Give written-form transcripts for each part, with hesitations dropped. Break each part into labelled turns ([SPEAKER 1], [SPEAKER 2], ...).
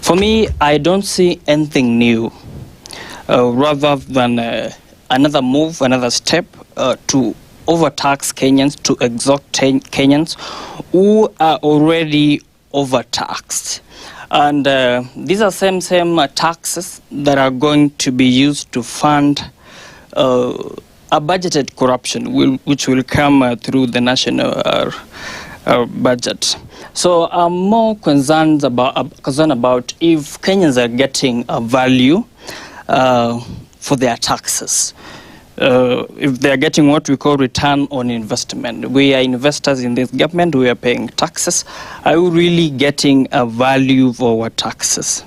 [SPEAKER 1] For me, I don't see anything new, rather than another move, another step to overtax Kenyans, to exalt Kenyans who are already overtaxed. And these are same taxes that are going to be used to fund a budgeted corruption which will come through the national budget. So I'm more concerned about if Kenyans are getting a value for their taxes. If they are getting what we call return on investment. We are investors in this government, we are paying taxes. Are we really getting a value for our taxes?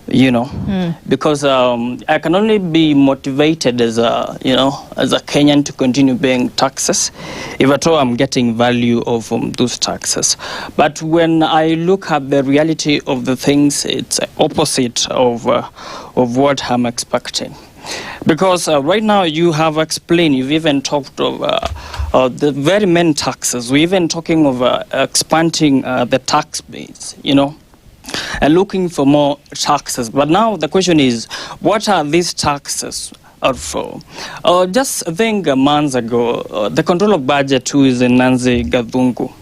[SPEAKER 1] You know, because I can only be motivated as a Kenyan to continue paying taxes if at all I'm getting value of those taxes. But when I look at the reality of the things, it's opposite of what I'm expecting. Because right now you have explained, you've even talked of the very main taxes. We're even talking of expanding the tax base, you know, and looking for more taxes. But now the question is, what are these taxes out for? Just I think months ago, the control of budget, who is Nancy Gathungu,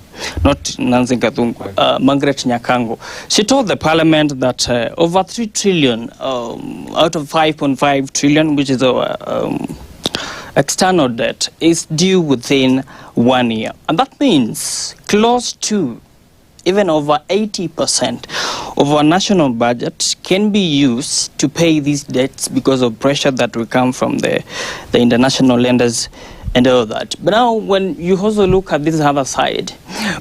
[SPEAKER 1] not Nancy Gathungu, Margaret Nyakango, she told the parliament that over 3 trillion out of 5.5 trillion, which is our external debt, is due within 1 year. And that means close to even over 80% of our national budget can be used to pay these debts because of pressure that will come from the international lenders and all that. But now when you also look at this other side,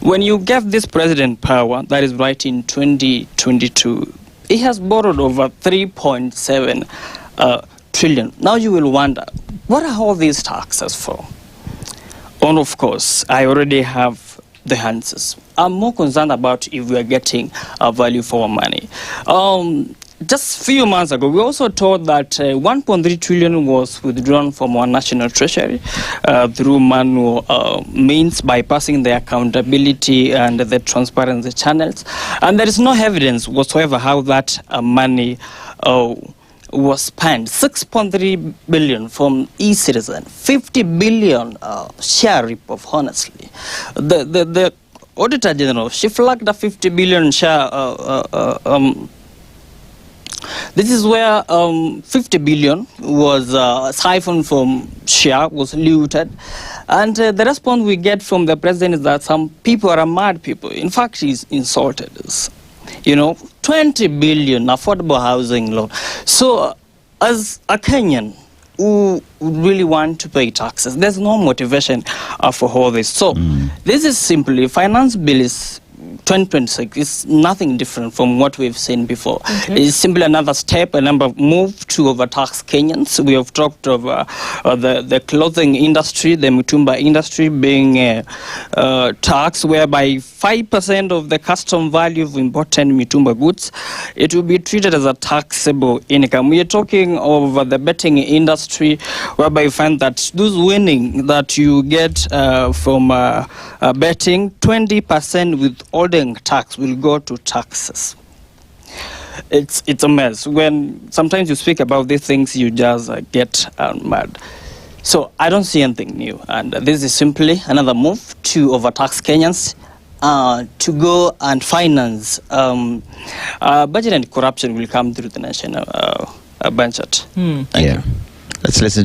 [SPEAKER 1] when you gave this president power, that is right in 2022, he has borrowed over 3.7 trillion. Now you will wonder, what are all these taxes for? And of course, I already have the answers. I'm more concerned about if we are getting a value for our money. Just a few months ago, we also told that 1.3 trillion was withdrawn from our national treasury through manual means, bypassing the accountability and the transparency channels. And there is no evidence whatsoever how that money was spent. 6.3 billion from e-citizen, 50 billion share rip-off, honestly. The Auditor General, she flagged a 50 billion share. This is where 50 billion was siphoned from share, was looted. And the response we get from the president is that some people are mad people. In fact, he's insulted us. You know, 20 billion affordable housing loan. So as a Kenyan who really want to pay taxes, there's no motivation for all this. So this is simply, finance bill is 2026 is nothing different from what we've seen before. It's simply another step, another move to overtax Kenyans. We have talked of the clothing industry, the Muthambi industry being taxed, whereby 5% of the custom value of imported Muthambi goods, it will be treated as a taxable income. We are talking of the betting industry, whereby you find that those winning that you get from betting, 20% withholding tax will go to taxes. It's a mess. When sometimes you speak about these things, you just get mad. So I don't see anything new, and this is simply another move to overtax Kenyans, to go and finance budget, and corruption will come through the national budget.
[SPEAKER 2] Thank you. Let's listen to